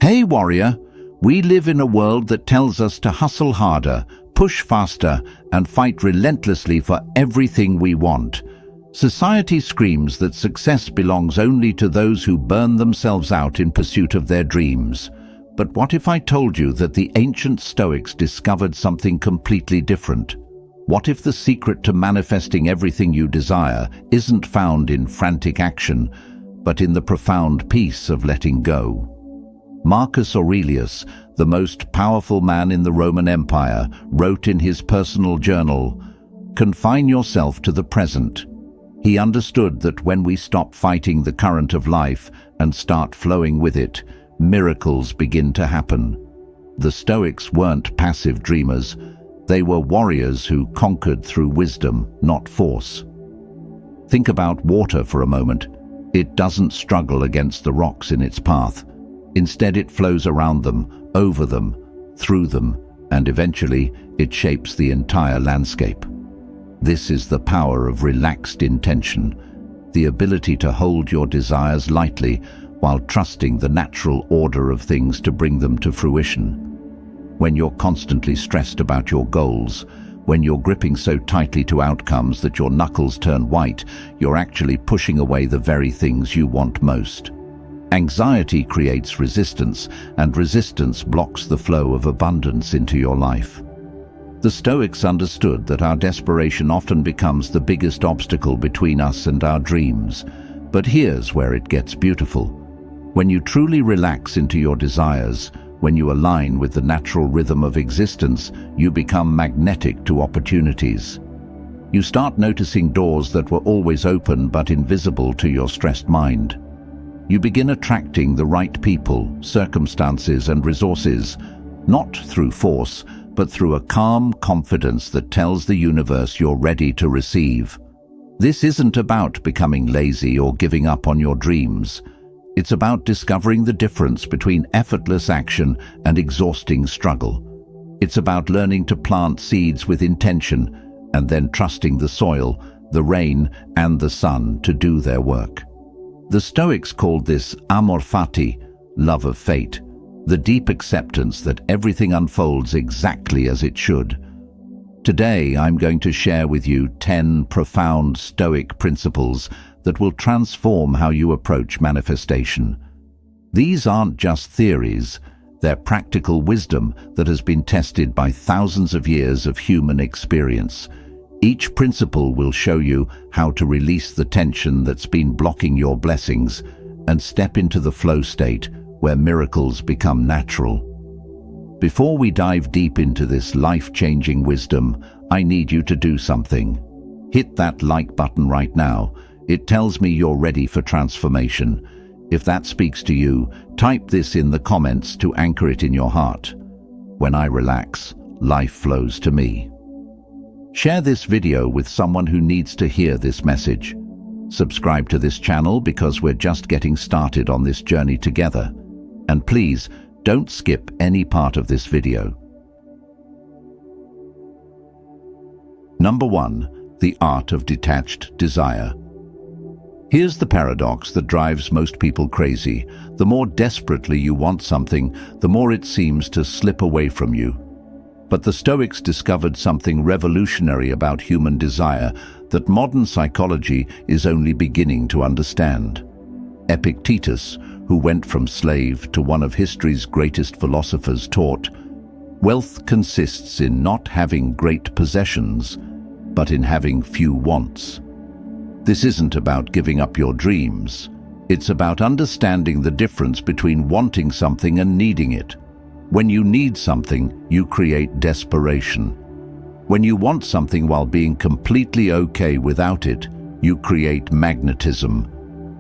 Hey warrior, we live in a world that tells us to hustle harder, push faster, and fight relentlessly for everything we want. Society screams that success belongs only to those who burn themselves out in pursuit of their dreams. But what if I told you that the ancient Stoics discovered something completely different? What if the secret to manifesting everything you desire isn't found in frantic action, but in the profound peace of letting go? Marcus Aurelius, the most powerful man in the Roman Empire, wrote in his personal journal, "Confine yourself to the present." He understood that when we stop fighting the current of life and start flowing with it, miracles begin to happen. The Stoics weren't passive dreamers. They were warriors who conquered through wisdom, not force. Think about water for a moment. It doesn't struggle against the rocks in its path. Instead, it flows around them, over them, through them, and eventually it shapes the entire landscape. This is the power of relaxed intention, the ability to hold your desires lightly while trusting the natural order of things to bring them to fruition. When you're constantly stressed about your goals, when you're gripping so tightly to outcomes that your knuckles turn white, you're actually pushing away the very things you want most. Anxiety creates resistance, and resistance blocks the flow of abundance into your life. The Stoics understood that our desperation often becomes the biggest obstacle between us and our dreams. But here's where it gets beautiful. When you truly relax into your desires, when you align with the natural rhythm of existence, you become magnetic to opportunities. You start noticing doors that were always open but invisible to your stressed mind. You begin attracting the right people, circumstances, and resources, not through force, but through a calm confidence that tells the universe you're ready to receive. This isn't about becoming lazy or giving up on your dreams. It's about discovering the difference between effortless action and exhausting struggle. It's about learning to plant seeds with intention and then trusting the soil, the rain, and the sun to do their work. The Stoics called this amor fati, love of fate, the deep acceptance that everything unfolds exactly as it should. Today, I'm going to share with you 10 profound Stoic principles that will transform how you approach manifestation. These aren't just theories, they're practical wisdom that has been tested by thousands of years of human experience. Each principle will show you how to release the tension that's been blocking your blessings and step into the flow state where miracles become natural. Before we dive deep into this life-changing wisdom, I need you to do something. Hit that like button right now. It tells me you're ready for transformation. If that speaks to you, type this in the comments to anchor it in your heart. When I relax, life flows to me. Share this video with someone who needs to hear this message. Subscribe to this channel because we're just getting started on this journey together. And please, don't skip any part of this video. Number 1. The art of detached desire. Here's the paradox that drives most people crazy. The more desperately you want something, the more it seems to slip away from you. But the Stoics discovered something revolutionary about human desire that modern psychology is only beginning to understand. Epictetus, who went from slave to one of history's greatest philosophers, taught, "Wealth consists in not having great possessions, but in having few wants." This isn't about giving up your dreams. It's about understanding the difference between wanting something and needing it. When you need something, you create desperation. When you want something while being completely okay without it, you create magnetism.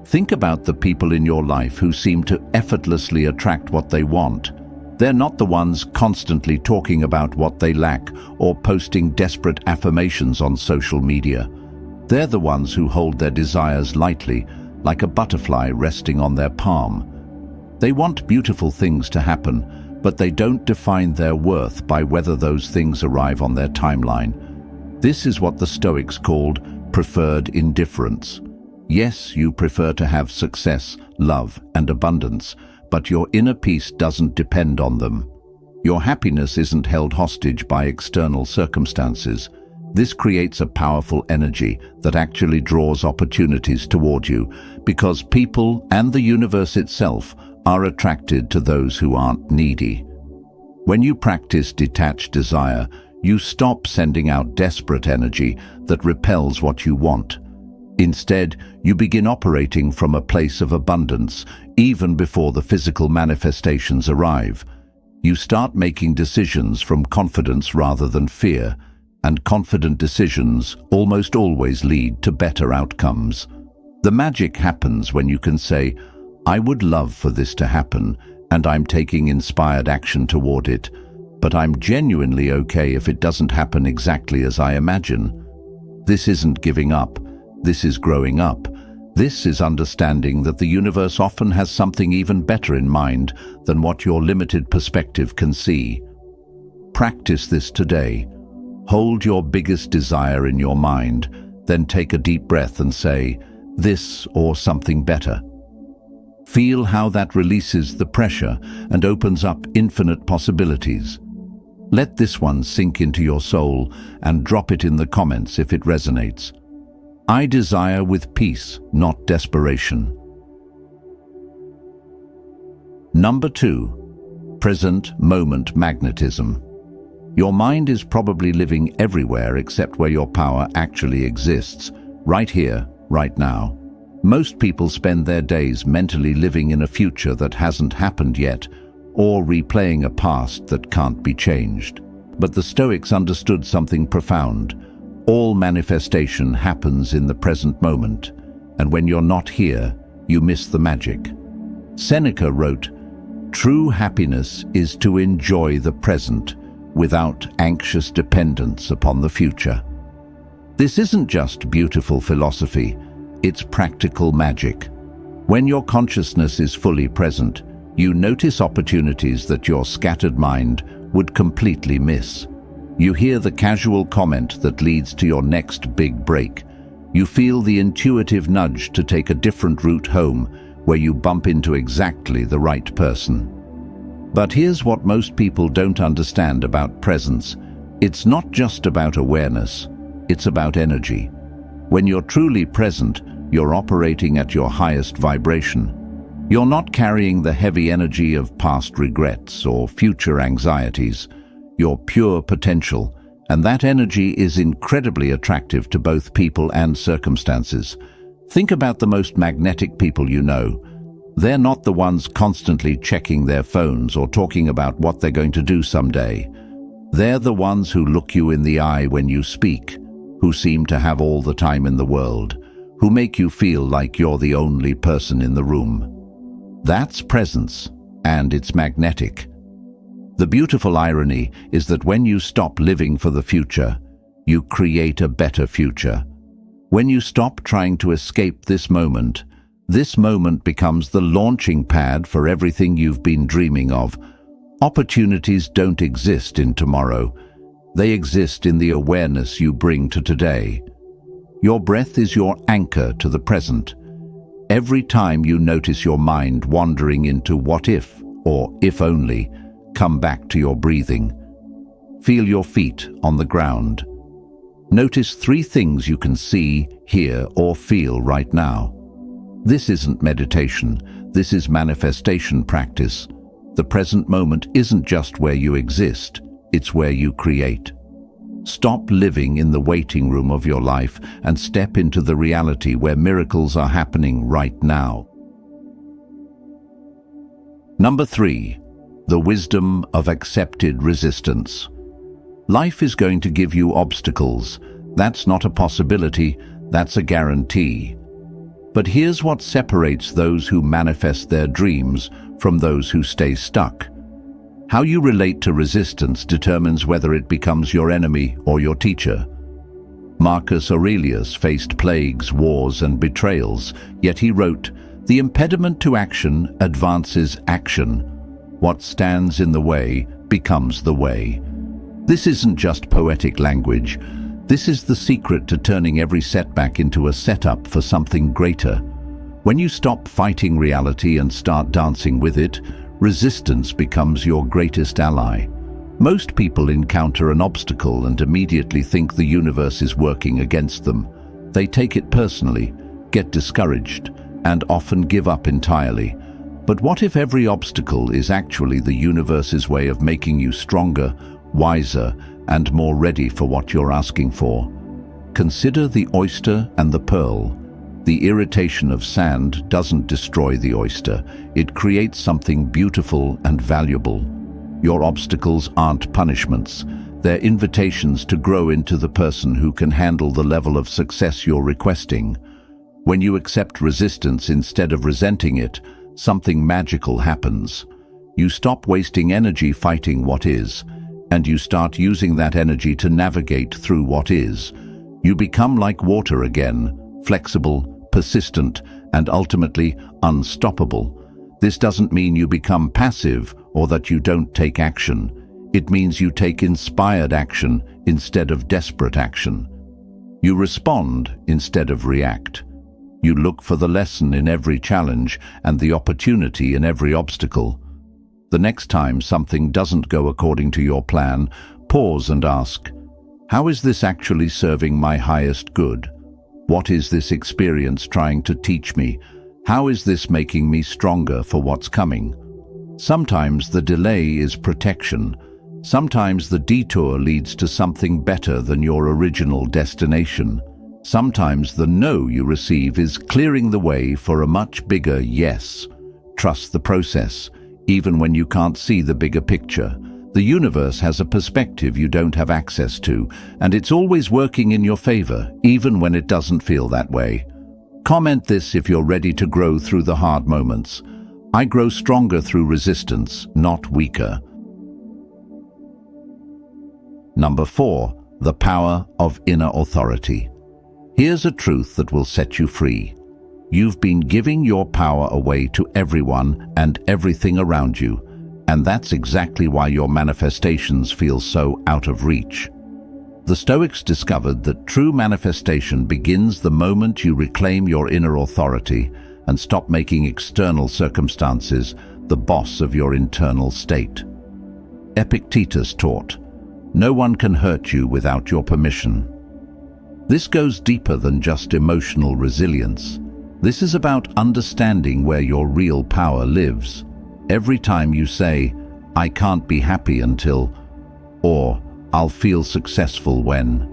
Think about the people in your life who seem to effortlessly attract what they want. They're not the ones constantly talking about what they lack or posting desperate affirmations on social media. They're the ones who hold their desires lightly, like a butterfly resting on their palm. They want beautiful things to happen, but they don't define their worth by whether those things arrive on their timeline. This is what the Stoics called preferred indifference. Yes, you prefer to have success, love, and abundance, but your inner peace doesn't depend on them. Your happiness isn't held hostage by external circumstances. This creates a powerful energy that actually draws opportunities toward you, because people and the universe itself are attracted to those who aren't needy. When you practice detached desire, you stop sending out desperate energy that repels what you want. Instead, you begin operating from a place of abundance, even before the physical manifestations arrive. You start making decisions from confidence rather than fear, and confident decisions almost always lead to better outcomes. The magic happens when you can say, "I would love for this to happen, and I'm taking inspired action toward it, but I'm genuinely okay if it doesn't happen exactly as I imagine." This isn't giving up. This is growing up. This is understanding that the universe often has something even better in mind than what your limited perspective can see. Practice this today. Hold your biggest desire in your mind, then take a deep breath and say, "This or something better." Feel how that releases the pressure and opens up infinite possibilities. Let this one sink into your soul and drop it in the comments if it resonates. I desire with peace, not desperation. Number 2. Present moment magnetism. Your mind is probably living everywhere except where your power actually exists, right here, right now. Most people spend their days mentally living in a future that hasn't happened yet, or replaying a past that can't be changed. But the Stoics understood something profound. All manifestation happens in the present moment, and when you're not here, you miss the magic. Seneca wrote, "True happiness is to enjoy the present without anxious dependence upon the future." This isn't just beautiful philosophy, it's practical magic. When your consciousness is fully present, you notice opportunities that your scattered mind would completely miss. You hear the casual comment that leads to your next big break. You feel the intuitive nudge to take a different route home, where you bump into exactly the right person. But here's what most people don't understand about presence. It's not just about awareness, it's about energy. When you're truly present, you're operating at your highest vibration. You're not carrying the heavy energy of past regrets or future anxieties. Your pure potential, and that energy is incredibly attractive to both people and circumstances. Think about the most magnetic people you know. They're not the ones constantly checking their phones or talking about what they're going to do someday. They're the ones who look you in the eye when you speak, who seem to have all the time in the world, who make you feel like you're the only person in the room. That's presence, and it's magnetic. The beautiful irony is that when you stop living for the future, you create a better future. When you stop trying to escape this moment becomes the launching pad for everything you've been dreaming of. Opportunities don't exist in tomorrow. They exist in the awareness you bring to today. Your breath is your anchor to the present. Every time you notice your mind wandering into what if or if only, come back to your breathing. Feel your feet on the ground. Notice 3 things you can see, hear, or feel right now. This isn't meditation, this is manifestation practice. The present moment isn't just where you exist, it's where you create. Stop living in the waiting room of your life and step into the reality where miracles are happening right now. Number 3. The wisdom of accepted resistance. Life is going to give you obstacles. That's not a possibility, that's a guarantee. But here's what separates those who manifest their dreams from those who stay stuck. How you relate to resistance determines whether it becomes your enemy or your teacher. Marcus Aurelius faced plagues, wars, and betrayals, yet he wrote, "The impediment to action advances action. What stands in the way becomes the way." This isn't just poetic language. This is the secret to turning every setback into a setup for something greater. When you stop fighting reality and start dancing with it, resistance becomes your greatest ally. Most people encounter an obstacle and immediately think the universe is working against them. They take it personally, get discouraged, and often give up entirely. But what if every obstacle is actually the universe's way of making you stronger, wiser, and more ready for what you're asking for? Consider the oyster and the pearl. The irritation of sand doesn't destroy the oyster. It creates something beautiful and valuable. Your obstacles aren't punishments. They're invitations to grow into the person who can handle the level of success you're requesting. When you accept resistance instead of resenting it, something magical happens. You stop wasting energy fighting what is, and you start using that energy to navigate through what is. You become like water again, flexible, persistent, and ultimately unstoppable. This doesn't mean you become passive or that you don't take action. It means you take inspired action instead of desperate action. You respond instead of react. You look for the lesson in every challenge and the opportunity in every obstacle. The next time something doesn't go according to your plan, pause and ask, how is this actually serving my highest good? What is this experience trying to teach me? How is this making me stronger for what's coming? Sometimes the delay is protection. Sometimes the detour leads to something better than your original destination. Sometimes the no you receive is clearing the way for a much bigger yes. Trust the process, even when you can't see the bigger picture. The universe has a perspective you don't have access to, and it's always working in your favor, even when it doesn't feel that way. Comment this if you're ready to grow through the hard moments. I grow stronger through resistance, not weaker. Number 4, the power of inner authority. Here's a truth that will set you free. You've been giving your power away to everyone and everything around you, and that's exactly why your manifestations feel so out of reach. The Stoics discovered that true manifestation begins the moment you reclaim your inner authority and stop making external circumstances the boss of your internal state. Epictetus taught, "No one can hurt you without your permission." This goes deeper than just emotional resilience. This is about understanding where your real power lives. Every time you say, "I can't be happy until," or "I'll feel successful when,"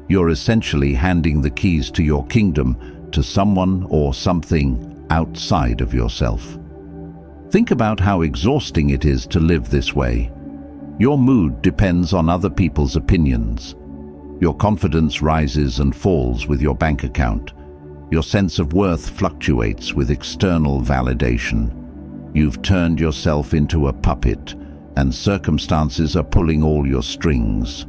you're essentially handing the keys to your kingdom to someone or something outside of yourself. Think about how exhausting it is to live this way. Your mood depends on other people's opinions. Your confidence rises and falls with your bank account. Your sense of worth fluctuates with external validation. You've turned yourself into a puppet, and circumstances are pulling all your strings.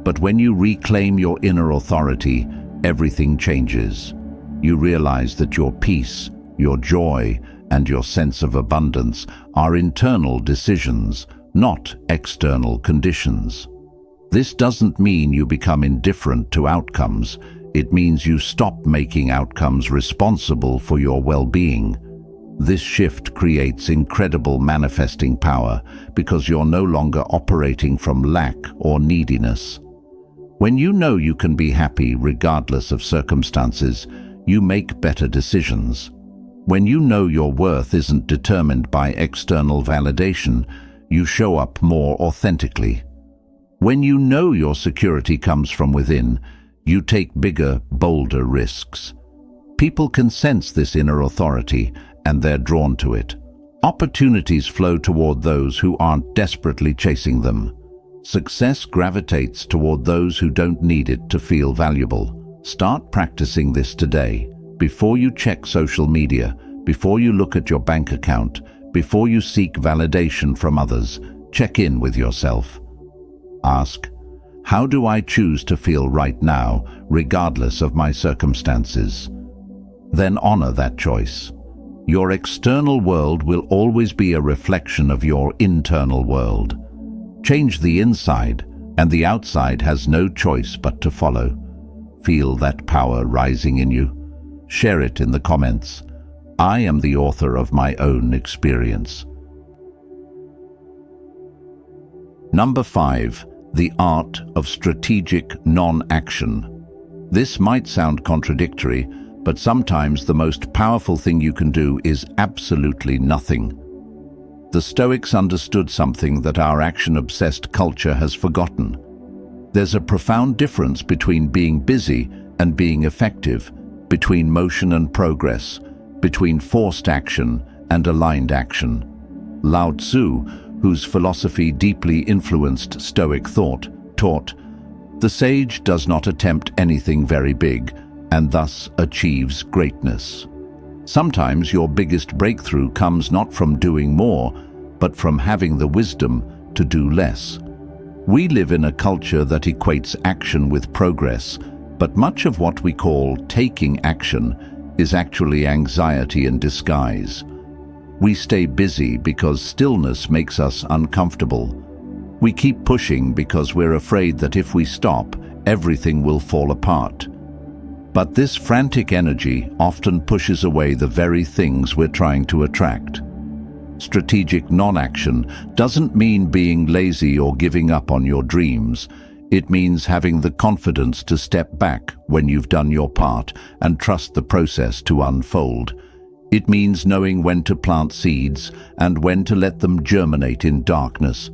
But when you reclaim your inner authority, everything changes. You realize that your peace, your joy, and your sense of abundance are internal decisions, not external conditions. This doesn't mean you become indifferent to outcomes. It means you stop making outcomes responsible for your well-being. This shift creates incredible manifesting power because you're no longer operating from lack or neediness. When you know you can be happy regardless of circumstances, you make better decisions. When you know your worth isn't determined by external validation, you show up more authentically. When you know your security comes from within, you take bigger, bolder risks. People can sense this inner authority, and they're drawn to it. Opportunities flow toward those who aren't desperately chasing them. Success gravitates toward those who don't need it to feel valuable. Start practicing this today. Before you check social media, before you look at your bank account, before you seek validation from others, check in with yourself. Ask, how do I choose to feel right now, regardless of my circumstances? Then honor that choice. Your external world will always be a reflection of your internal world. Change the inside, and the outside has no choice but to follow. Feel that power rising in you? Share it in the comments. I am the author of my own experience. Number 5. The art of strategic non-action. This might sound contradictory, but sometimes the most powerful thing you can do is absolutely nothing. The Stoics understood something that our action-obsessed culture has forgotten. There's a profound difference between being busy and being effective, between motion and progress, between forced action and aligned action. Lao Tzu, whose philosophy deeply influenced Stoic thought, taught, "The sage does not attempt anything very big, and thus achieves greatness." Sometimes your biggest breakthrough comes not from doing more, but from having the wisdom to do less. We live in a culture that equates action with progress, but much of what we call taking action is actually anxiety in disguise. We stay busy because stillness makes us uncomfortable. We keep pushing because we're afraid that if we stop, everything will fall apart. But this frantic energy often pushes away the very things we're trying to attract. Strategic non-action doesn't mean being lazy or giving up on your dreams. It means having the confidence to step back when you've done your part and trust the process to unfold. It means knowing when to plant seeds and when to let them germinate in darkness.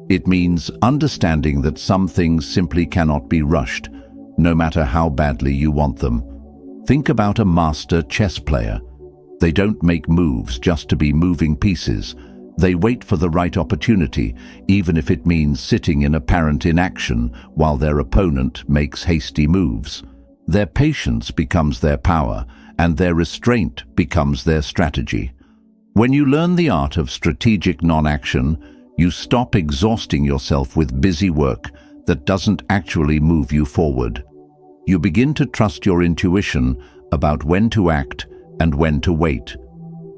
It means understanding that some things simply cannot be rushed, no matter how badly you want them. Think about a master chess player. They don't make moves just to be moving pieces. They wait for the right opportunity, even if it means sitting in apparent inaction while their opponent makes hasty moves. Their patience becomes their power, and their restraint becomes their strategy. When you learn the art of strategic non-action, you stop exhausting yourself with busy work that doesn't actually move you forward. You begin to trust your intuition about when to act and when to wait.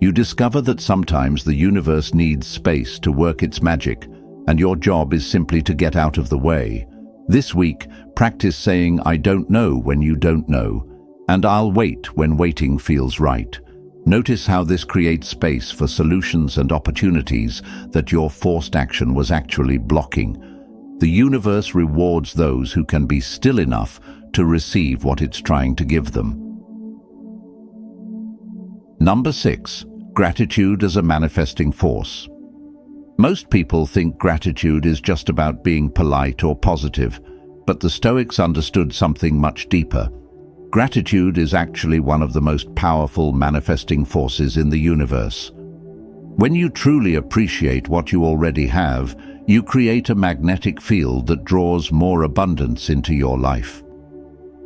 You discover that sometimes the universe needs space to work its magic, and your job is simply to get out of the way. This week, practice saying, "I don't know" when you don't know, and "I'll wait" when waiting feels right. Notice how this creates space for solutions and opportunities that your forced action was actually blocking. The universe rewards those who can be still enough to receive what it's trying to give them. Number 6. Gratitude as a manifesting force. Most people think gratitude is just about being polite or positive, but the Stoics understood something much deeper. Gratitude is actually one of the most powerful manifesting forces in the universe. When you truly appreciate what you already have, you create a magnetic field that draws more abundance into your life.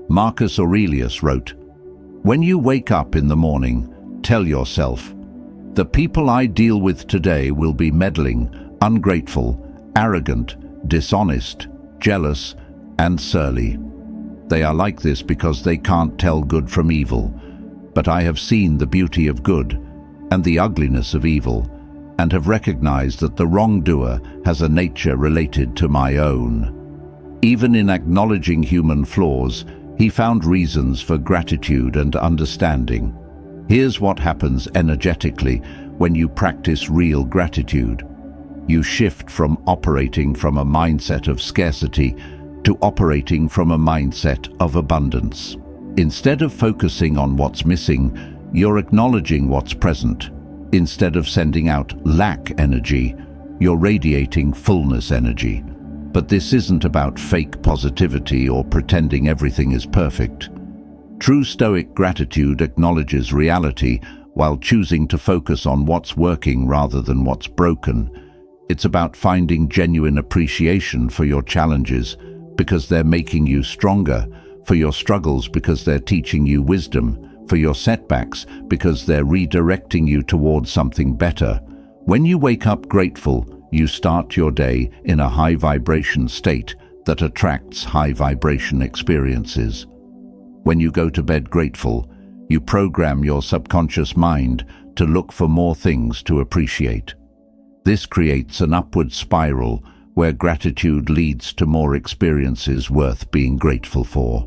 Marcus Aurelius wrote, "When you wake up in the morning, tell yourself, 'The people I deal with today will be meddling, ungrateful, arrogant, dishonest, jealous, and surly. They are like this because they can't tell good from evil. But I have seen the beauty of good and the ugliness of evil, and have recognized that the wrongdoer has a nature related to my own.'" Even in acknowledging human flaws, he found reasons for gratitude and understanding. Here's what happens energetically when you practice real gratitude. You shift from operating from a mindset of scarcity to operating from a mindset of abundance. Instead of focusing on what's missing, you're acknowledging what's present. Instead of sending out lack energy, you're radiating fullness energy. But this isn't about fake positivity or pretending everything is perfect. True Stoic gratitude acknowledges reality while choosing to focus on what's working rather than what's broken. It's about finding genuine appreciation for your challenges because they're making you stronger, for your struggles because they're teaching you wisdom, for your setbacks because they're redirecting you towards something better. When you wake up grateful, you start your day in a high vibration state that attracts high vibration experiences. When you go to bed grateful, you program your subconscious mind to look for more things to appreciate. This creates an upward spiral where gratitude leads to more experiences worth being grateful for.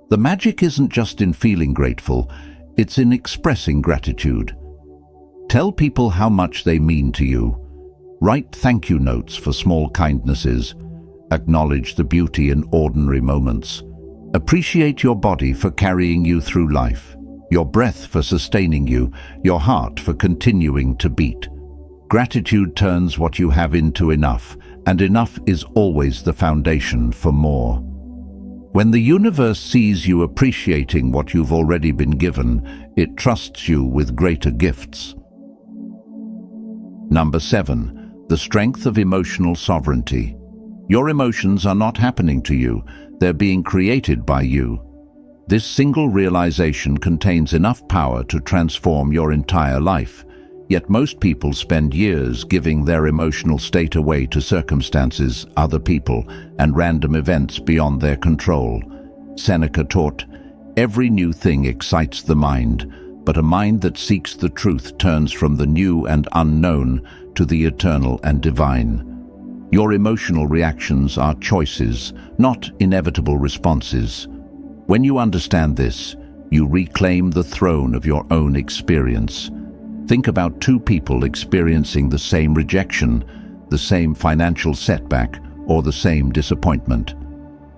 The magic isn't just in feeling grateful, It's in expressing gratitude. Tell people how much they mean to you. Write thank you notes for small kindnesses. Acknowledge the beauty in ordinary moments. Appreciate your body for carrying you through life, your breath for sustaining you, your heart for continuing to beat. Gratitude turns what you have into enough, and enough is always the foundation for more. When the universe sees you appreciating what you've already been given, it trusts you with greater gifts. Number 7. The strength of emotional sovereignty. Your emotions are not happening to you, they're being created by you. This single realization contains enough power to transform your entire life. Yet most people spend years giving their emotional state away to circumstances, other people, and random events beyond their control. Seneca taught, "Every new thing excites the mind, but a mind that seeks the truth turns from the new and unknown to the eternal and divine." Your emotional reactions are choices, not inevitable responses. When you understand this, you reclaim the throne of your own experience. Think about two people experiencing the same rejection, the same financial setback, or the same disappointment.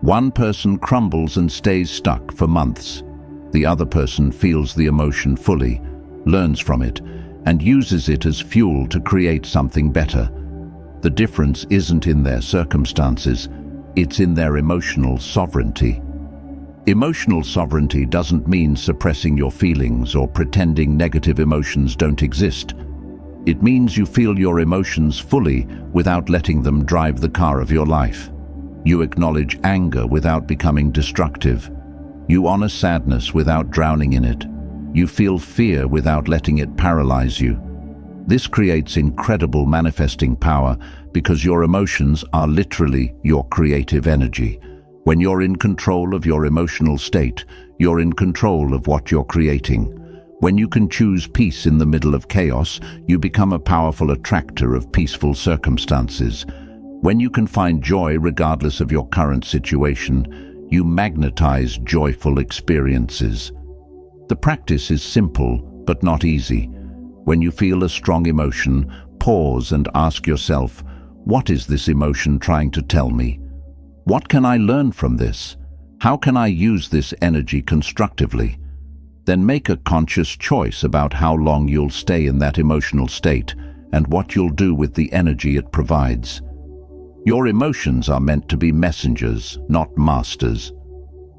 One person crumbles and stays stuck for months. The other person feels the emotion fully, learns from it, and uses it as fuel to create something better. The difference isn't in their circumstances, it's in their emotional sovereignty. Emotional sovereignty doesn't mean suppressing your feelings or pretending negative emotions don't exist. It means you feel your emotions fully without letting them drive the car of your life. You acknowledge anger without becoming destructive. You honor sadness without drowning in it. You feel fear without letting it paralyze you. This creates incredible manifesting power because your emotions are literally your creative energy. When you're in control of your emotional state, you're in control of what you're creating. When you can choose peace in the middle of chaos, you become a powerful attractor of peaceful circumstances. When you can find joy regardless of your current situation, you magnetize joyful experiences. The practice is simple, but not easy. When you feel a strong emotion, pause and ask yourself, what is this emotion trying to tell me? What can I learn from this? How can I use this energy constructively? Then make a conscious choice about how long you'll stay in that emotional state and what you'll do with the energy it provides. Your emotions are meant to be messengers, not masters.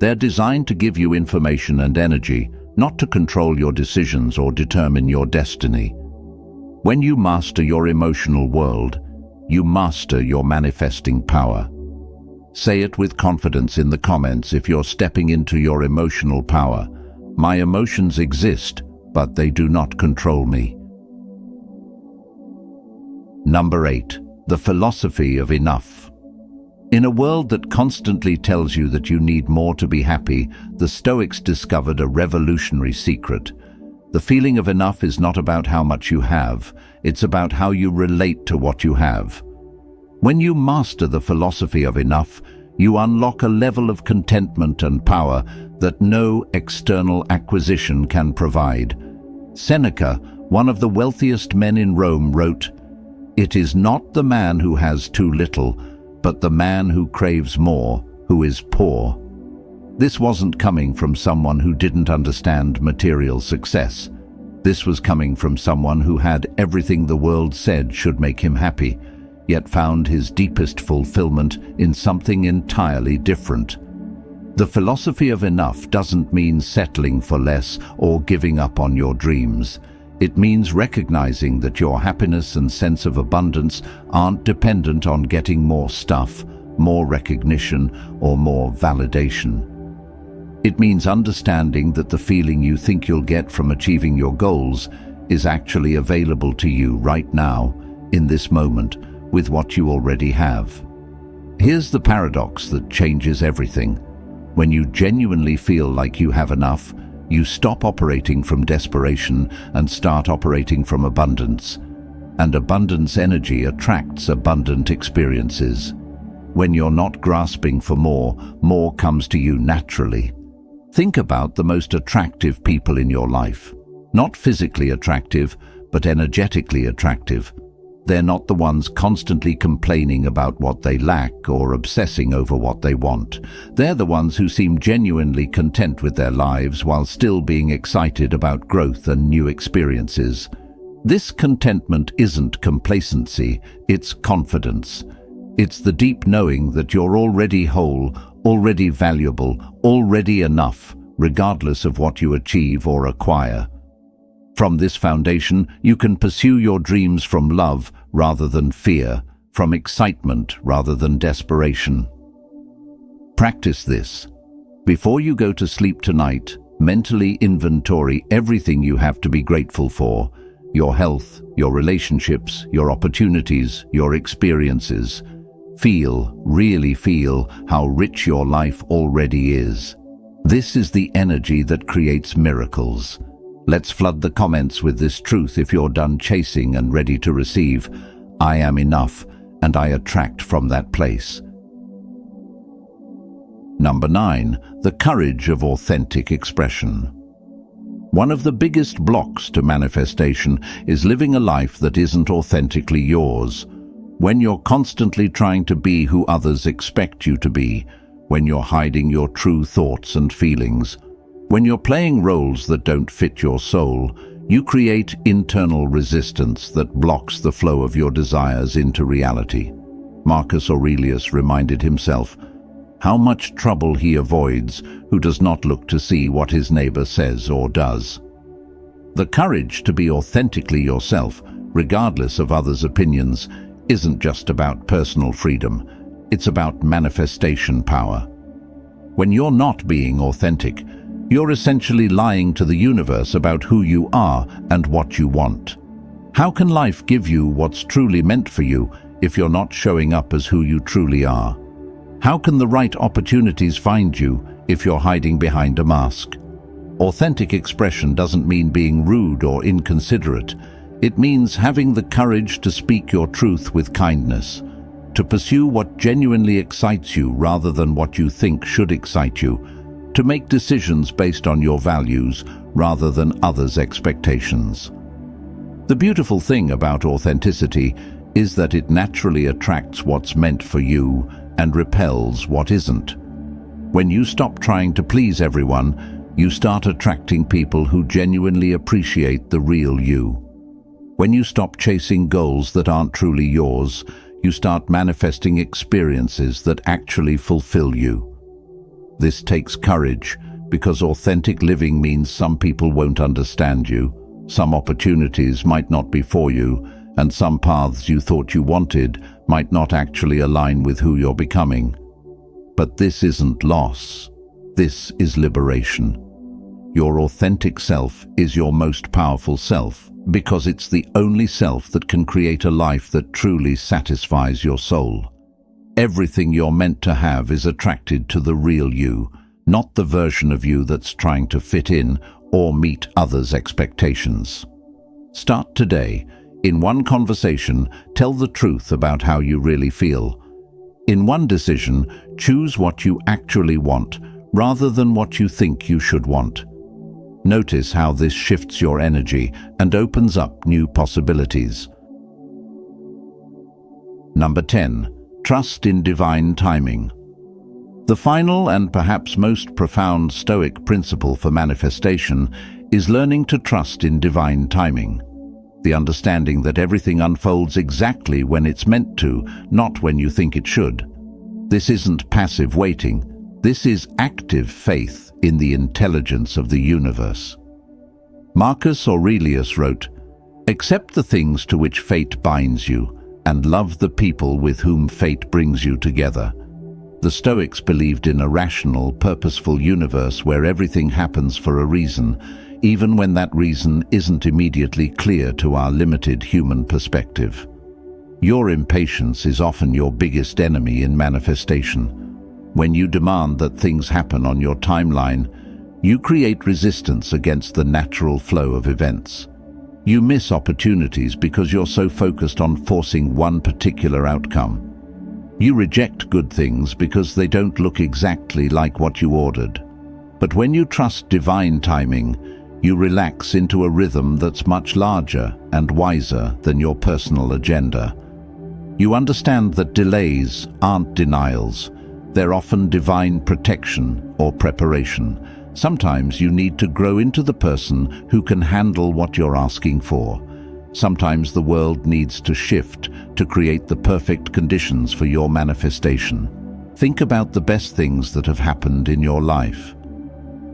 They're designed to give you information and energy, not to control your decisions or determine your destiny. When you master your emotional world, you master your manifesting power. Say it with confidence in the comments if you're stepping into your emotional power. My emotions exist, but they do not control me. Number 8. The philosophy of enough. In a world that constantly tells you that you need more to be happy, the Stoics discovered a revolutionary secret. The feeling of enough is not about how much you have, it's about how you relate to what you have. When you master the philosophy of enough, you unlock a level of contentment and power that no external acquisition can provide. Seneca, one of the wealthiest men in Rome, wrote, "It is not the man who has too little, but the man who craves more, who is poor." This wasn't coming from someone who didn't understand material success. This was coming from someone who had everything the world said should make him happy, yet found his deepest fulfillment in something entirely different. The philosophy of enough doesn't mean settling for less or giving up on your dreams. It means recognizing that your happiness and sense of abundance aren't dependent on getting more stuff, more recognition, or more validation. It means understanding that the feeling you think you'll get from achieving your goals is actually available to you right now, in this moment, with what you already have. Here's the paradox that changes everything. When you genuinely feel like you have enough, you stop operating from desperation and start operating from abundance. And abundance energy attracts abundant experiences. When you're not grasping for more, more comes to you naturally. Think about the most attractive people in your life. Not physically attractive, but energetically attractive. They're not the ones constantly complaining about what they lack or obsessing over what they want. They're the ones who seem genuinely content with their lives while still being excited about growth and new experiences. This contentment isn't complacency, it's confidence. It's the deep knowing that you're already whole, already valuable, already enough, regardless of what you achieve or acquire. From this foundation, you can pursue your dreams from love rather than fear, from excitement rather than desperation. Practice this. Before you go to sleep tonight, mentally inventory everything you have to be grateful for: your health, your relationships, your opportunities, your experiences. Really feel how rich your life already is. This is the energy that creates miracles. Let's flood the comments with this truth if you're done chasing and ready to receive. I am enough, and I attract from that place. Number 9, the courage of authentic expression. One of the biggest blocks to manifestation is living a life that isn't authentically yours. When you're constantly trying to be who others expect you to be, when you're hiding your true thoughts and feelings, when you're playing roles that don't fit your soul, you create internal resistance that blocks the flow of your desires into reality. Marcus Aurelius reminded himself how much trouble he avoids who does not look to see what his neighbor says or does. The courage to be authentically yourself, regardless of others' opinions, isn't just about personal freedom, it's about manifestation power. When you're not being authentic, you're essentially lying to the universe about who you are and what you want. How can life give you what's truly meant for you if you're not showing up as who you truly are? How can the right opportunities find you if you're hiding behind a mask? Authentic expression doesn't mean being rude or inconsiderate. It means having the courage to speak your truth with kindness, to pursue what genuinely excites you rather than what you think should excite you, to make decisions based on your values rather than others' expectations. The beautiful thing about authenticity is that it naturally attracts what's meant for you and repels what isn't. When you stop trying to please everyone, you start attracting people who genuinely appreciate the real you. When you stop chasing goals that aren't truly yours, you start manifesting experiences that actually fulfill you. This takes courage, because authentic living means some people won't understand you, some opportunities might not be for you, and some paths you thought you wanted might not actually align with who you're becoming. But this isn't loss. This is liberation. Your authentic self is your most powerful self, because it's the only self that can create a life that truly satisfies your soul. Everything you're meant to have is attracted to the real you, not the version of you that's trying to fit in or meet others' expectations. Start today. In one conversation, tell the truth about how you really feel. In one decision, choose what you actually want rather than what you think you should want. Notice how this shifts your energy and opens up new possibilities. Number 10. Trust in divine timing. The final and perhaps most profound Stoic principle for manifestation is learning to trust in divine timing. The understanding that everything unfolds exactly when it's meant to, not when you think it should. This isn't passive waiting. This is active faith in the intelligence of the universe. Marcus Aurelius wrote, "Accept the things to which fate binds you, and love the people with whom fate brings you together." The Stoics believed in a rational, purposeful universe where everything happens for a reason, even when that reason isn't immediately clear to our limited human perspective. Your impatience is often your biggest enemy in manifestation. When you demand that things happen on your timeline, you create resistance against the natural flow of events. You miss opportunities because you're so focused on forcing one particular outcome. You reject good things because they don't look exactly like what you ordered. But when you trust divine timing, you relax into a rhythm that's much larger and wiser than your personal agenda. You understand that delays aren't denials. They're often divine protection or preparation. Sometimes you need to grow into the person who can handle what you're asking for. Sometimes the world needs to shift to create the perfect conditions for your manifestation. Think about the best things that have happened in your life.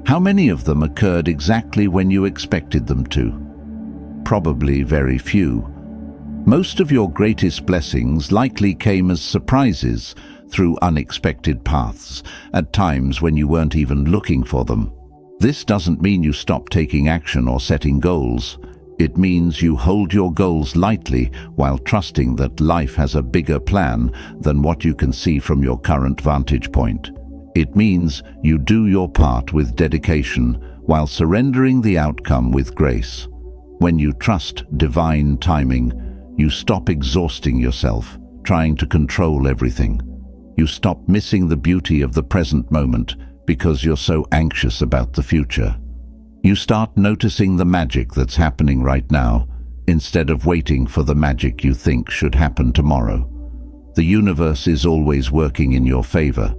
How many of them occurred exactly when you expected them to? Probably very few. Most of your greatest blessings likely came as surprises through unexpected paths, at times when you weren't even looking for them. This doesn't mean you stop taking action or setting goals. It means you hold your goals lightly while trusting that life has a bigger plan than what you can see from your current vantage point. It means you do your part with dedication while surrendering the outcome with grace. When you trust divine timing, you stop exhausting yourself, trying to control everything. You stop missing the beauty of the present moment because you're so anxious about the future. You start noticing the magic that's happening right now, instead of waiting for the magic you think should happen tomorrow. The universe is always working in your favor,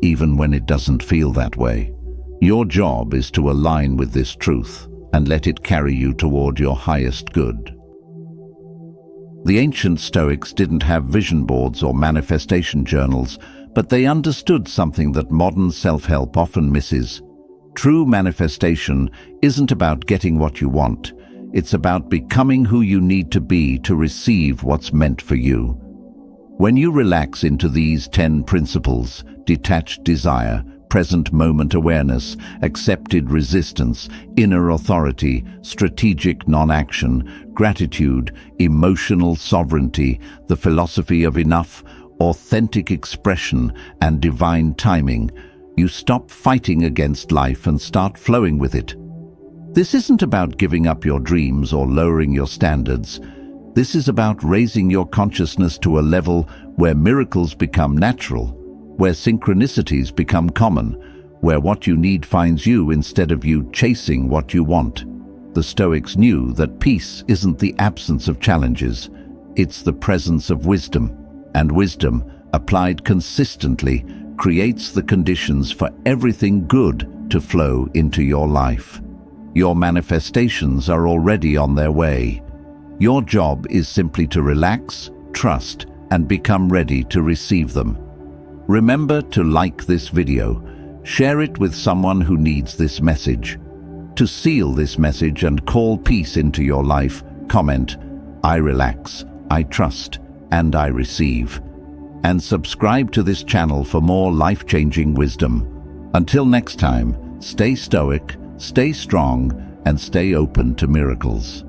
even when it doesn't feel that way. Your job is to align with this truth and let it carry you toward your highest good. The ancient Stoics didn't have vision boards or manifestation journals, but they understood something that modern self-help often misses. True manifestation isn't about getting what you want. It's about becoming who you need to be to receive what's meant for you. When you relax into these 10 principles, detached desire, present moment awareness, accepted resistance, inner authority, strategic non-action, gratitude, emotional sovereignty, the philosophy of enough, authentic expression, and divine timing, you stop fighting against life and start flowing with it. This isn't about giving up your dreams or lowering your standards. This is about raising your consciousness to a level where miracles become natural, where synchronicities become common, where what you need finds you instead of you chasing what you want. The Stoics knew that peace isn't the absence of challenges, it's the presence of wisdom, and wisdom, applied consistently, creates the conditions for everything good to flow into your life. Your manifestations are already on their way. Your job is simply to relax, trust, and become ready to receive them. Remember to like this video, share it with someone who needs this message. To seal this message and call peace into your life, comment, "I relax, I trust, and I receive." And subscribe to this channel for more life-changing wisdom. Until next time, stay stoic, stay strong, and stay open to miracles.